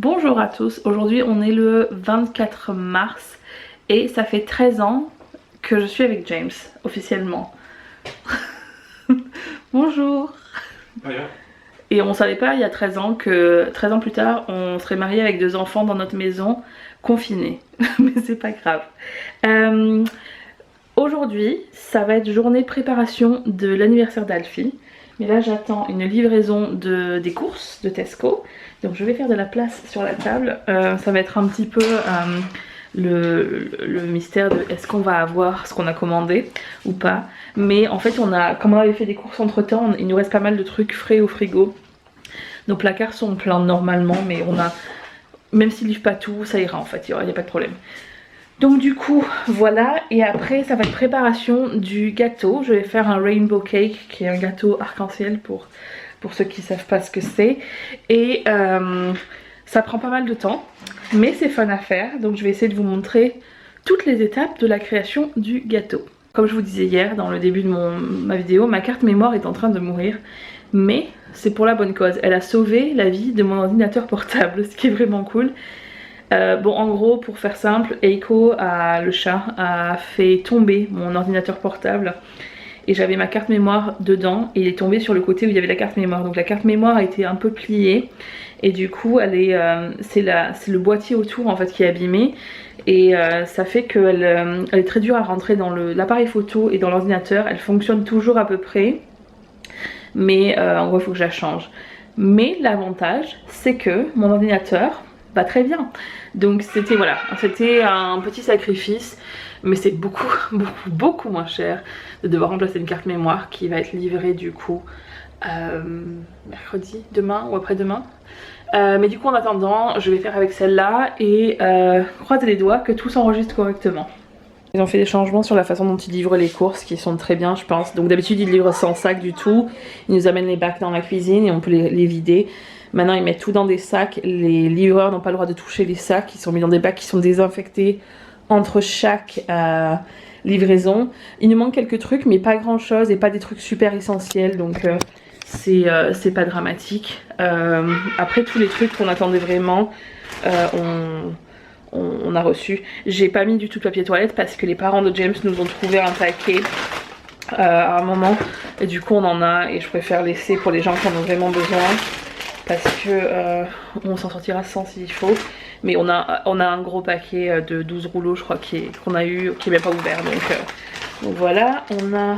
Bonjour à tous, aujourd'hui on est le 24 mars et ça fait 13 ans que je suis avec James, officiellement. Bonjour. Et on savait pas il y a 13 ans que 13 ans plus tard on serait mariés avec 2 enfants dans notre maison, confinés. Mais c'est pas grave. Aujourd'hui ça va être journée préparation de l'anniversaire d'Alfie. Mais là j'attends une livraison des courses de Tesco. Donc je vais faire de la place sur la table. Ça va être un petit peu le mystère de est-ce qu'on va avoir ce qu'on a commandé ou pas. Mais en fait comme on avait fait des courses entre temps, il nous reste pas mal de trucs frais au frigo. Nos placards sont pleins normalement, mais même s'ils livrent pas tout, ça ira en fait, il n'y a pas de problème. Donc du coup voilà, et après ça va être préparation du gâteau. Je vais faire un rainbow cake qui est un gâteau arc-en-ciel pour ceux qui ne savent pas ce que c'est. Et ça prend pas mal de temps, mais c'est fun à faire. Donc je vais essayer de vous montrer toutes les étapes de la création du gâteau. Comme je vous disais hier dans le début de ma vidéo, ma carte mémoire est en train de mourir. Mais c'est pour la bonne cause. Elle a sauvé la vie de mon ordinateur portable, ce qui est vraiment cool. Bon, en gros, pour faire simple, Eiko, le chat, a fait tomber mon ordinateur portable et j'avais ma carte mémoire dedans et il est tombé sur le côté où il y avait la carte mémoire. Donc la carte mémoire a été un peu pliée et du coup c'est le boîtier autour en fait qui est abîmé et ça fait qu'elle est très dure à rentrer dans l'appareil photo et dans l'ordinateur. Elle fonctionne toujours à peu près, mais en gros il faut que je la change. Mais l'avantage c'est que mon ordinateur va très bien. Donc c'était voilà, c'était un petit sacrifice, mais c'est beaucoup moins cher de devoir remplacer une carte mémoire qui va être livrée du coup mercredi, demain ou après-demain. Mais du coup en attendant, je vais faire avec celle-là et croiser les doigts que tout s'enregistre correctement. Ils ont fait des changements sur la façon dont ils livrent les courses qui sont très bien je pense. Donc d'habitude ils livrent sans sac du tout, ils nous amènent les bacs dans la cuisine et on peut les vider. Maintenant ils mettent tout dans des sacs, les livreurs n'ont pas le droit de toucher les sacs, ils sont mis dans des bacs qui sont désinfectés entre chaque livraison. Il nous manque quelques trucs mais pas grand chose et pas des trucs super essentiels, donc c'est pas dramatique. Après tous les trucs qu'on attendait vraiment on a reçu. J'ai pas mis du tout de papier toilette parce que les parents de James nous ont trouvé un paquet à un moment et du coup on en a et je préfère laisser pour les gens qui en ont vraiment besoin parce que on s'en sortira sans s'il faut. Mais on a un gros paquet de 12 rouleaux je crois qu'on a eu, qui est même pas ouvert, donc voilà. On a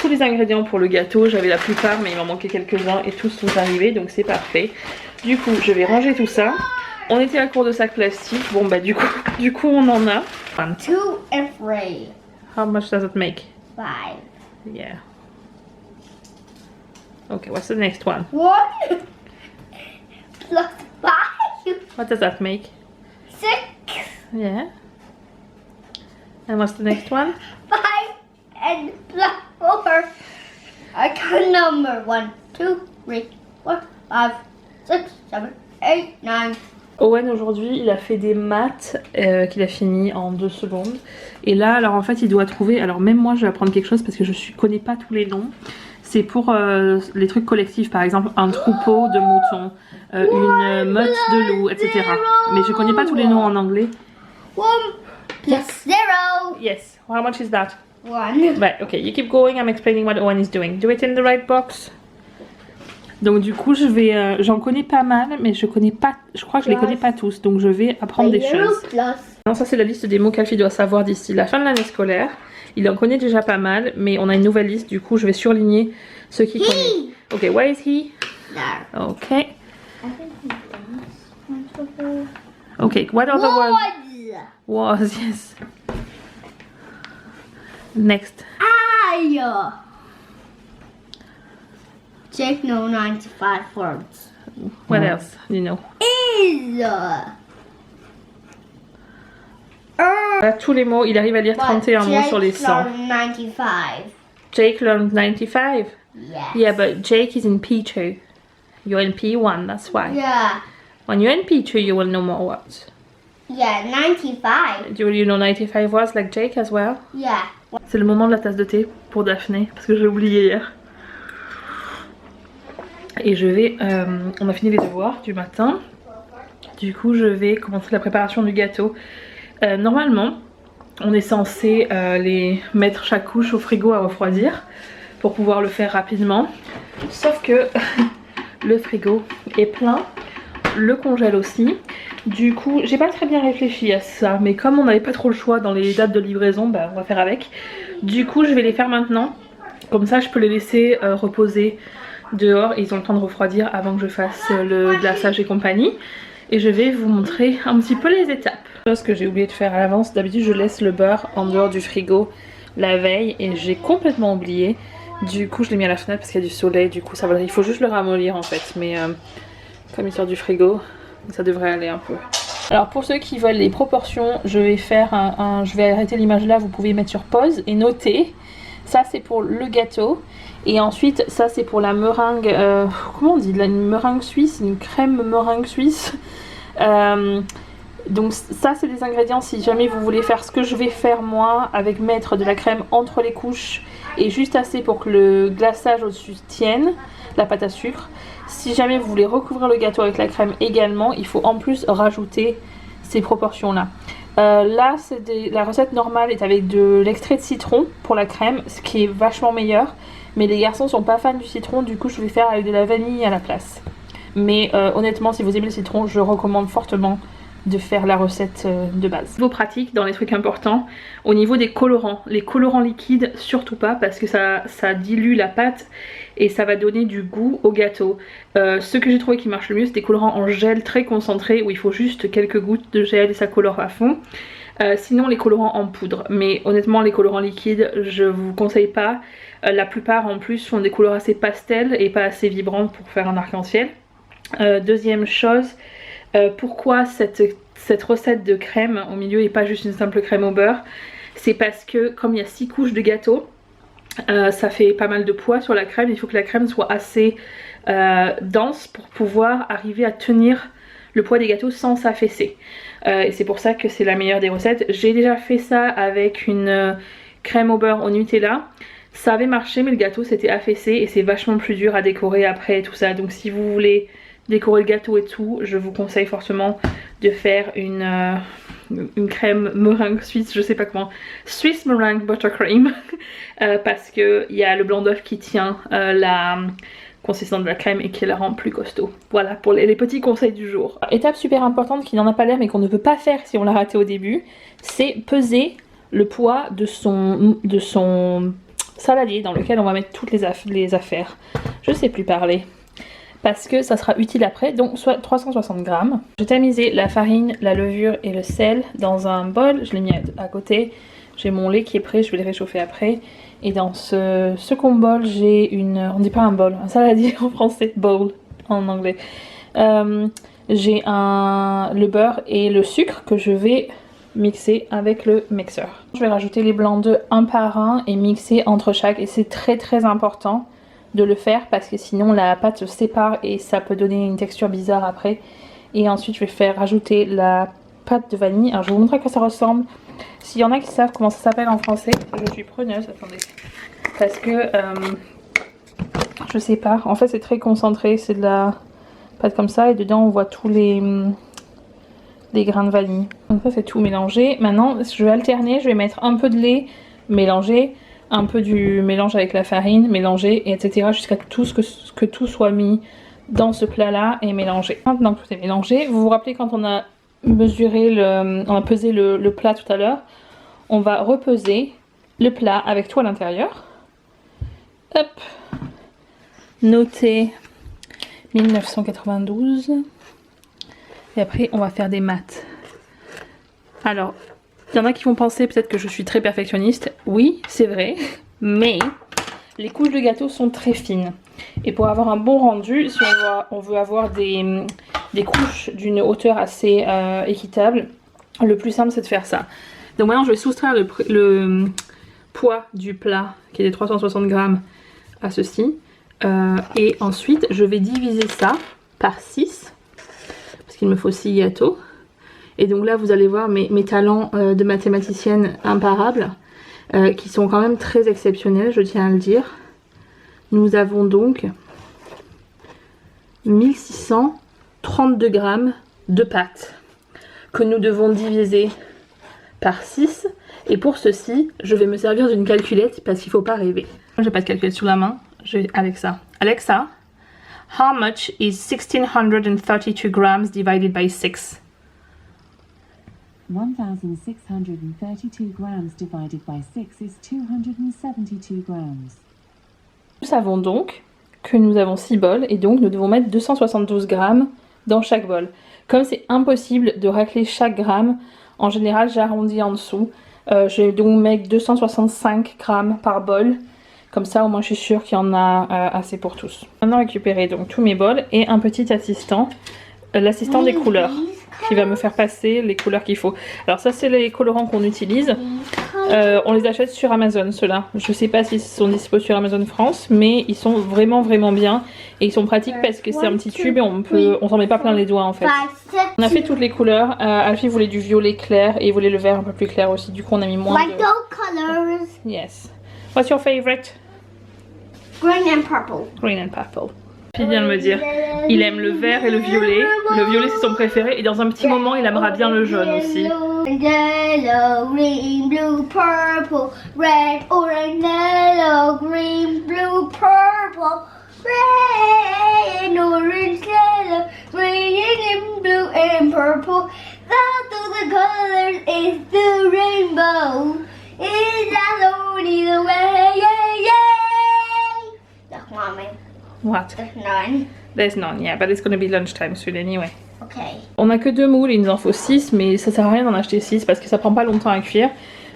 tous les ingrédients pour le gâteau, j'avais la plupart mais il m'en manquait quelques-uns et tous sont arrivés, donc c'est parfait. Du coup je vais ranger tout ça. On était à court de sacs plastiques, bon bah du coup on en a. 2 and 3. How much does it make? 5. Yeah. Okay, what's the next one? 1 plus 5. What does that make? 6. Yeah. And what's the next one? 5 and plus 4. I count number 1, 2, 3, 4, 5, 6, 7, 8, 9. Owen aujourd'hui il a fait des maths qu'il a fini en 2 secondes. Et là alors en fait il doit trouver, alors même moi je vais apprendre quelque chose parce que je connais pas tous les noms. C'est pour les trucs collectifs, par exemple un troupeau de moutons, une meute de loups, etc. Mais je connais pas tous les noms en anglais. 1 plus 0. Yes, how much is that? 1. Right, okay, you keep going, I'm explaining what Owen is doing. Do it in the right box. Donc du coup j'en connais pas mal, mais je crois que je les connais pas tous, donc je vais apprendre des choses. Non, ça c'est la liste des mots qu'Alfie doit savoir d'ici la fin de l'année scolaire. Il en connaît déjà pas mal, mais on a une nouvelle liste, du coup je vais surligner ceux qu'il connaît. Ok, where is he? There. Ok. Ok, what other words? Was, yes. Next. I. Jake know 95 words. What else? You know. Is. Voilà, tous les mots, il arrive à lire 31 mots sur les 100. 95. Jake learned 95? Yes. Yeah, but Jake is in P2. You're in P1, that's why. Yeah. When you're in P2, you will know more words. Yeah, 95. Do you know 95 words like Jake as well? Yeah. C'est le moment de la tasse de thé pour Daphné, parce que j'ai oublié hier. Et je vais... on a fini les devoirs du matin. Du coup je vais commencer la préparation du gâteau. Normalement on est censé les mettre chaque couche au frigo à refroidir pour pouvoir le faire rapidement. Sauf que le frigo est plein, le congèle aussi. Du coup j'ai pas très bien réfléchi à ça, mais comme on n'avait pas trop le choix dans les dates de livraison, bah on va faire avec. Du coup je vais les faire maintenant, comme ça je peux les laisser reposer dehors et ils ont le temps de refroidir avant que je fasse le glaçage et compagnie. Et je vais vous montrer un petit peu les étapes. Chose que j'ai oublié de faire à l'avance, d'habitude je laisse le beurre en dehors du frigo la veille et j'ai complètement oublié. Du coup je l'ai mis à la fenêtre parce qu'il y a du soleil, du coup ça va, il faut juste le ramollir en fait, mais comme il sort du frigo, ça devrait aller un peu. Alors pour ceux qui veulent les proportions, je vais faire je vais arrêter l'image là, vous pouvez mettre sur pause et noter. Ça c'est pour le gâteau. Et ensuite ça c'est pour la meringue, comment on dit, une meringue suisse, une crème meringue suisse. Donc ça c'est des ingrédients si jamais vous voulez faire ce que je vais faire moi, avec mettre de la crème entre les couches et juste assez pour que le glaçage au-dessus tienne, la pâte à sucre. Si jamais vous voulez recouvrir le gâteau avec la crème également, il faut en plus rajouter ces proportions là. Là la recette normale est avec de l'extrait de citron pour la crème, ce qui est vachement meilleur. Mais les garçons sont pas fans du citron, du coup je vais faire avec de la vanille à la place. Mais honnêtement si vous aimez le citron, je recommande fortement de faire la recette de base. Niveau pratique, dans les trucs importants, au niveau des colorants, les colorants liquides surtout pas parce que ça dilue la pâte et ça va donner du goût au gâteau. Ce que j'ai trouvé qui marche le mieux c'est des colorants en gel très concentrés où il faut juste quelques gouttes de gel et ça colore à fond. Sinon les colorants en poudre, mais honnêtement les colorants liquides je vous conseille pas. La plupart en plus font des couleurs assez pastel et pas assez vibrantes pour faire un arc-en-ciel. Deuxième chose, pourquoi cette recette de crème au milieu et pas juste une simple crème au beurre, c'est parce que comme il y a 6 couches de gâteau, ça fait pas mal de poids sur la crème. Il faut que la crème soit assez dense pour pouvoir arriver à tenir le poids des gâteaux sans s'affaisser. Et c'est pour ça que c'est la meilleure des recettes. J'ai déjà fait ça avec une crème au beurre au Nutella. Ça avait marché mais le gâteau s'était affaissé et c'est vachement plus dur à décorer après et tout ça. Donc si vous voulez décorer le gâteau et tout, je vous conseille fortement de faire une crème meringue suisse, je sais pas comment, Swiss meringue buttercream. Parce qu'il y a le blanc d'œuf qui tient la consistance de la crème et qui la rend plus costaud. Voilà pour les petits conseils du jour. Étape super importante qui n'en a pas l'air mais qu'on ne peut pas faire si on l'a raté au début, c'est peser le poids de son saladier dans lequel on va mettre toutes les affaires. Je sais plus parler. Parce que ça sera utile après, donc soit 360 grammes. J'ai tamisé la farine, la levure et le sel dans un bol, je l'ai mis à côté. J'ai mon lait qui est prêt, je vais le réchauffer après. Et dans ce second bol, j'ai on dit pas un bol, un saladier en français, bowl en anglais. J'ai le beurre et le sucre que je vais mixer avec le mixeur. Je vais rajouter les blancs d'œufs un par un et mixer entre chaque, et c'est très important de le faire parce que sinon la pâte se sépare et ça peut donner une texture bizarre après. Et ensuite je vais rajouter la pâte de vanille. Alors je vais vous montrer à quoi ça ressemble. S'il y en a qui savent comment ça s'appelle en français, je suis preneuse, attendez. Parce que je sais pas, en fait c'est très concentré, c'est de la pâte comme ça et dedans on voit tous les grains de vanille. Donc ça c'est tout mélangé. Maintenant je vais alterner, je vais mettre un peu de lait mélangé, un peu du mélange avec la farine, mélanger, etc. jusqu'à que tout soit mis dans ce plat là et mélangé. Maintenant que tout est mélangé, vous vous rappelez quand on a mesuré on a pesé le plat tout à l'heure, on va repeser le plat avec tout à l'intérieur. Hop, notez 1992 et après on va faire des maths. Alors il y en a qui vont penser peut-être que je suis très perfectionniste. Oui, c'est vrai, mais les couches de gâteau sont très fines. Et pour avoir un bon rendu, si on veut avoir des couches d'une hauteur assez équitable, le plus simple c'est de faire ça. Donc maintenant je vais soustraire le poids du plat, qui est de 360 grammes, à ceci. Et ensuite je vais diviser ça par 6, parce qu'il me faut 6 gâteaux. Et donc là vous allez voir mes talents de mathématicienne imparables, qui sont quand même très exceptionnels, je tiens à le dire. Nous avons donc 1632 grammes de pâte que nous devons diviser par 6. Et pour ceci, je vais me servir d'une calculette parce qu'il ne faut pas rêver. J'ai pas de calculette sous la main, j'ai Alexa. Alexa, how much is 1632 grams divided by 6? 1632 grams divided by 6 is 272 grams. Nous savons donc que nous avons 6 bols et donc nous devons mettre 272 grammes dans chaque bol. Comme c'est impossible de racler chaque gramme, en général j'arrondis en dessous. Je vais donc mettre 265 grammes par bol. Comme ça au moins je suis sûre qu'il y en a assez pour tous. Maintenant récupérer donc tous mes bols et un petit assistant, l'assistant des couleurs, qui va me faire passer les couleurs qu'il faut. Alors ça c'est les colorants qu'on utilise. On les achète sur Amazon ceux-là. Je sais pas s'ils sont dispo sur Amazon France, mais ils sont vraiment bien et ils sont pratiques parce que c'est un petit tube et on s'en met pas plein les doigts en fait. On a fait toutes les couleurs. Alfie voulait du violet clair et il voulait le vert un peu plus clair aussi. Du coup on a mis moins de... colors. Yes. What's your favorite? Green and purple. Green and purple. Il vient de me dire, il aime le vert et le violet. Le violet c'est son préféré et dans un petit moment il aimera bien le jaune aussi. Yellow, green, blue, purple, red, orange, yellow, green, blue, purple, red, orange, yellow, green, blue, and purple. That of the colors is the rainbow. Is that only the way? Yeah, yeah. That's mommy. What? There's none. There's none, yeah, but it's gonna be lunchtime soon anyway. Okay. On a que 2 moules, il nous en faut 6, mais ça sert à rien d'en acheter 6 parce que ça prend pas longtemps à cuire.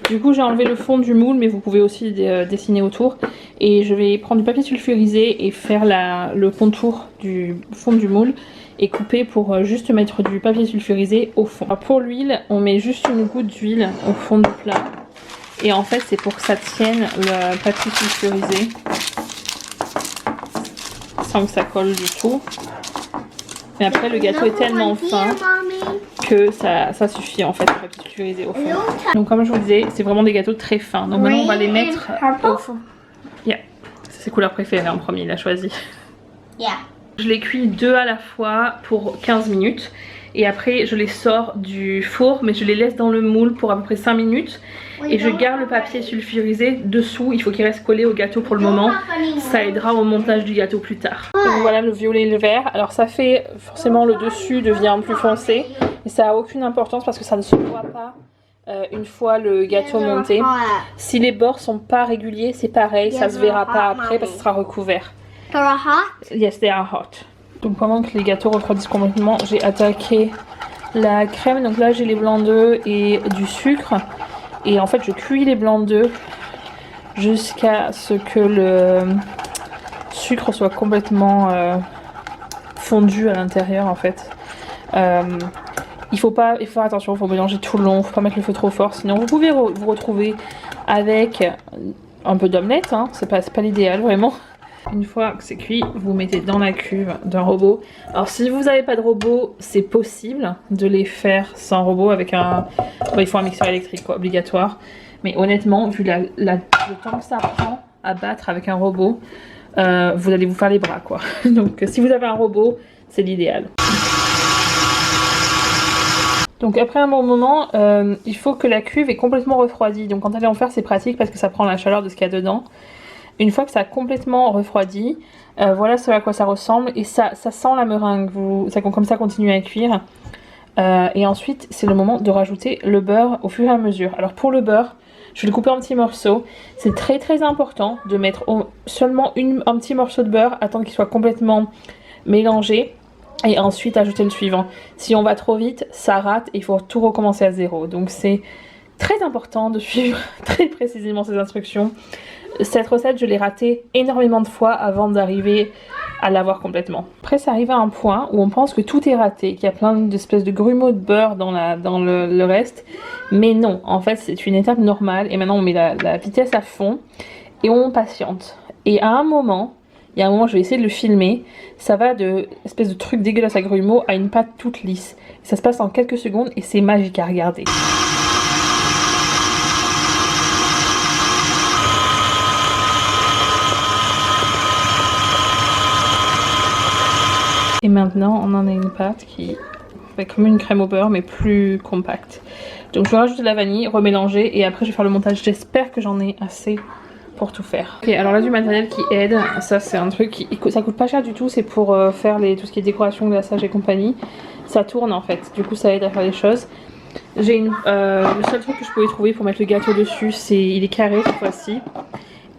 Du coup j'ai enlevé le fond du moule, mais vous pouvez aussi dessiner autour. Et je vais prendre du papier sulfurisé et faire le contour du fond du moule et couper pour juste mettre du papier sulfurisé au fond. Alors pour l'huile, on met juste une goutte d'huile au fond du plat. Et en fait c'est pour que ça tienne le papier sulfurisé sans que ça colle du tout. Mais après le gâteau est tellement fin que ça suffit en fait pour papier sulfurisé au fond. Donc comme je vous disais, c'est vraiment des gâteaux très fins. Donc maintenant on va les mettre au fond. Yeah, c'est ses couleurs préférées en premier, il a choisi. Yeah. Je les cuis 2 à la fois pour 15 minutes. Et après je les sors du four, mais je les laisse dans le moule pour à peu près 5 minutes. Et je garde le papier sulfurisé dessous, il faut qu'il reste collé au gâteau pour le moment. Ça aidera au montage du gâteau plus tard. Donc voilà le violet et le vert. Alors ça fait forcément le dessus devient plus foncé. Et ça a aucune importance parce que ça ne se voit pas une fois le gâteau monté. Si les bords sont pas réguliers, c'est pareil, ça se verra pas après parce que ça sera recouvert. They're hot? Yes, they are hot. Donc pendant que les gâteaux refroidissent complètement, j'ai attaqué la crème. Donc là j'ai les blancs d'œufs et du sucre. Et en fait je cuis les blancs d'œufs jusqu'à ce que le sucre soit complètement fondu à l'intérieur en fait. Il faut faire attention, il faut mélanger tout le long, il ne faut pas mettre le feu trop fort. Sinon vous pouvez vous retrouver avec un peu d'omelette, hein. C'est pas l'idéal vraiment. Une fois que c'est cuit, vous mettez dans la cuve d'un robot. Alors si vous n'avez pas de robot, c'est possible de les faire sans robot avec un... Bon, il faut un mixeur électrique quoi, obligatoire. Mais honnêtement, vu le temps que ça prend à battre avec un robot, vous allez vous faire les bras quoi. Donc si vous avez un robot, c'est l'idéal. Donc après un bon moment, il faut que la cuve est complètement refroidie. Donc quand elle est en fer, c'est pratique parce que ça prend la chaleur de ce qu'il y a dedans. Une fois que ça a complètement refroidi, voilà ce à quoi ça ressemble. Et ça sent la meringue, comme ça continue à cuire. Et ensuite, c'est le moment de rajouter le beurre au fur et à mesure. Alors pour le beurre, je vais le couper en petits morceaux. C'est très important de mettre seulement un petit morceau de beurre, attendre qu'il soit complètement mélangé. Et ensuite ajouter le suivant. Si on va trop vite, ça rate et il faut tout recommencer à zéro. Donc c'est très important de suivre très précisément ces instructions. Cette recette, je l'ai ratée énormément de fois avant d'arriver à l'avoir complètement. Après, ça arrive à un point où on pense que tout est raté, qu'il y a plein d'espèces de grumeaux de beurre dans le reste. Mais non, en fait, c'est une étape normale. Et maintenant, on met la vitesse à fond et on patiente. Et à un moment, il y a un moment, je vais essayer de le filmer. Ça va de espèce de truc dégueulasse à grumeaux à une pâte toute lisse. Ça se passe en quelques secondes et c'est magique à regarder. Et maintenant, on en a une pâte qui avec comme une crème au beurre mais plus compacte. Donc je vais rajouter de la vanille, remélanger et après je vais faire le montage. J'espère que j'en ai assez pour tout faire. Ok, alors là du matériel qui aide, ça c'est un truc qui ça coûte pas cher du tout, c'est pour faire tout ce qui est décoration, glaçage et compagnie. Ça tourne en fait, du coup ça aide à faire les choses. J'ai le seul truc que je pouvais trouver pour mettre le gâteau dessus, il est carré cette fois-ci.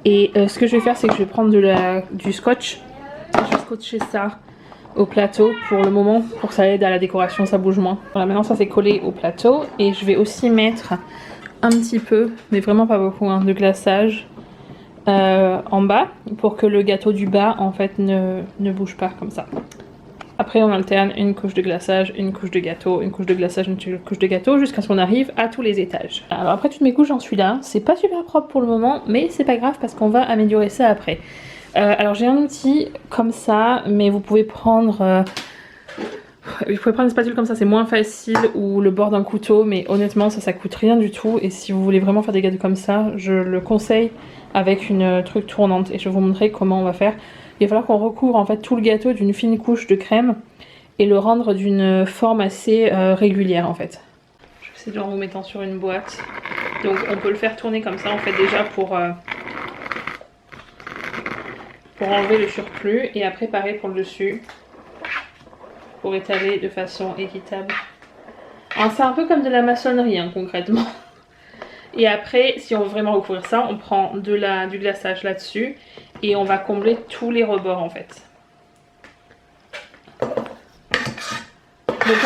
Et ce que je vais faire, c'est que je vais prendre du scotch. Je vais scotcher ça au plateau pour le moment, pour que ça aide à la décoration, ça bouge moins. Voilà, maintenant ça c'est collé au plateau. Et je vais aussi mettre un petit peu, mais vraiment pas beaucoup, hein, de glaçage en bas, pour que le gâteau du bas en fait ne bouge pas comme ça. Après on alterne une couche de glaçage, une couche de gâteau, une couche de glaçage, une couche de gâteau jusqu'à ce qu'on arrive à tous les étages. Alors après toutes mes couches j'en suis là, c'est pas super propre pour le moment mais c'est pas grave parce qu'on va améliorer ça après. Alors j'ai un outil comme ça mais vous pouvez prendre une spatule comme ça, c'est moins facile, ou le bord d'un couteau, mais honnêtement ça coûte rien du tout et si vous voulez vraiment faire des gâteaux comme ça, je le conseille avec une truc tournante et je vais vous montrer comment on va faire. Il va falloir qu'on recouvre en fait tout le gâteau d'une fine couche de crème et le rendre d'une forme assez régulière en fait. Je vais essayer de en vous mettant sur une boîte. Donc on peut le faire tourner comme ça en fait déjà pour enlever le surplus et après pareil pour le dessus pour étaler de façon équitable. C'est un peu comme de la maçonnerie hein, concrètement. Et après si on veut vraiment recouvrir ça, on prend du glaçage là-dessus et on va combler tous les rebords en fait. Donc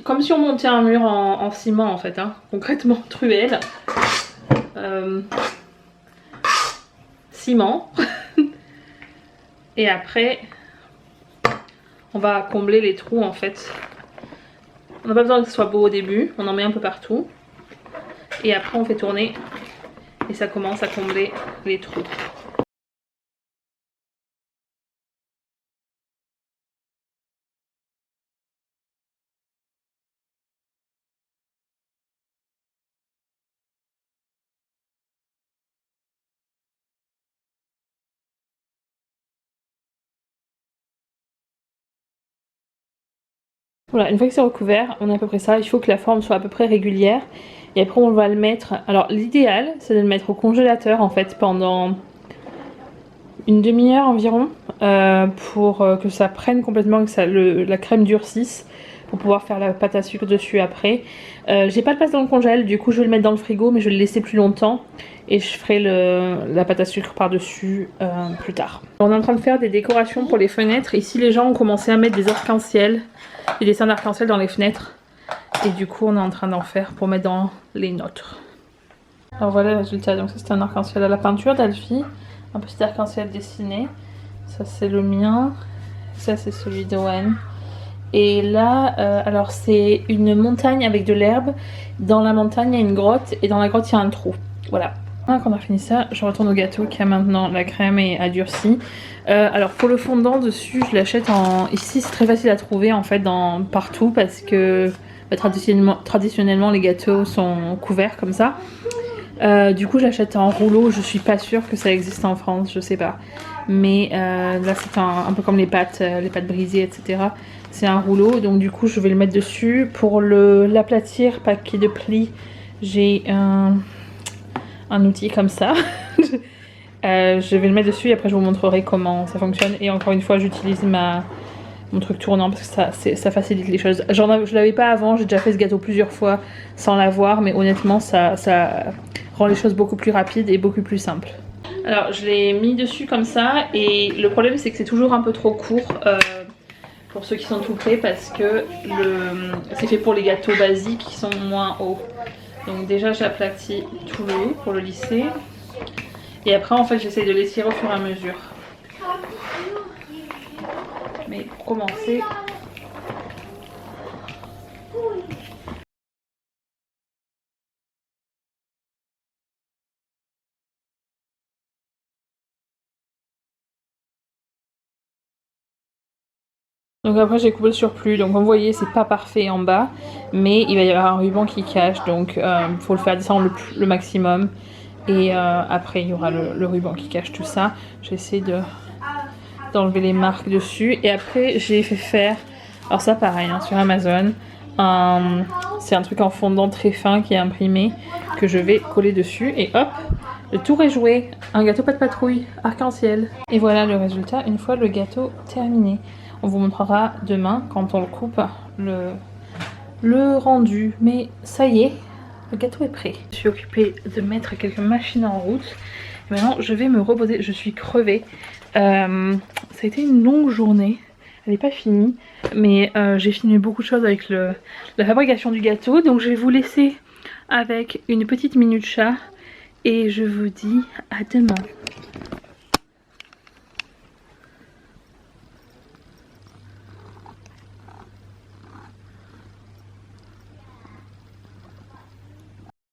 comme si on montait un mur en ciment en fait, hein, concrètement truelle. Ciment. Et après on va combler les trous en fait. On n'a pas besoin que ce soit beau au début, on en met un peu partout. Et après on fait tourner et ça commence à combler les trous. Voilà, une fois que c'est recouvert, on a à peu près ça. Il faut que la forme soit à peu près régulière. Et après on va le mettre, alors l'idéal c'est de le mettre au congélateur en fait pendant une demi-heure environ pour que ça prenne complètement, que la crème durcisse pour pouvoir faire la pâte à sucre dessus après. J'ai pas de place dans le congèle, du coup je vais le mettre dans le frigo mais je vais le laisser plus longtemps et je ferai la pâte à sucre par dessus plus tard. On est en train de faire des décorations pour les fenêtres. Ici les gens ont commencé à mettre des arcs-en-ciel, des dessins d'arc-en-ciel dans les fenêtres. Et du coup on est en train d'en faire pour mettre dans les nôtres. Alors voilà le résultat, donc ça c'est un arc-en-ciel à la peinture d'Alfie. Un petit arc-en-ciel dessiné. Ça c'est le mien. Ça c'est celui d'Owen. Et là, alors c'est une montagne avec de l'herbe. Dans la montagne il y a une grotte et dans la grotte il y a un trou. Voilà. Quand on a fini ça, je retourne au gâteau qui a maintenant la crème et a durci. Alors pour le fondant dessus, je l'achète en... Ici c'est très facile à trouver en fait partout parce que traditionnellement les gâteaux sont couverts comme ça. Du coup j'achète en rouleau, je suis pas sûre que ça existe en France, je sais pas. Mais là c'est un peu comme les pâtes brisées etc. C'est un rouleau donc du coup je vais le mettre dessus. Pour l'aplatir, pas qu'il y ait de plis, j'ai un outil comme ça. Je vais le mettre dessus et après je vous montrerai comment ça fonctionne. Et encore une fois j'utilise mon truc tournant parce que ça facilite les choses. Je l'avais pas avant, j'ai déjà fait ce gâteau plusieurs fois sans l'avoir, mais honnêtement ça rend les choses beaucoup plus rapides et beaucoup plus simples. Alors je l'ai mis dessus comme ça et le problème c'est que c'est toujours un peu trop court pour ceux qui sont tout près parce que c'est fait pour les gâteaux basiques qui sont moins hauts. Donc déjà j'aplatis tout le haut pour le lisser et après en fait j'essaie de l'étirer au fur et à mesure. Mais pour commencer, donc après j'ai coupé le surplus, donc comme vous voyez c'est pas parfait en bas, mais il va y avoir un ruban qui cache, donc il faut le faire descendre le maximum. Et après il y aura le ruban qui cache tout ça. J'essaie d'enlever les marques dessus. Et après j'ai fait faire, alors ça pareil hein, sur Amazon, C'est un truc en fondant très fin qui est imprimé que je vais coller dessus et hop, le tour est joué. Un gâteau pas de patrouille, arc-en-ciel. Et voilà le résultat une fois le gâteau terminé. On vous montrera demain quand on le coupe le rendu. Mais ça y est, le gâteau est prêt. Je suis occupée de mettre quelques machines en route. Et maintenant je vais me reposer, je suis crevée. Ça a été une longue journée. Elle n'est pas finie, mais j'ai fini beaucoup de choses avec la fabrication du gâteau. Donc je vais vous laisser avec une petite minute chat et je vous dis à demain.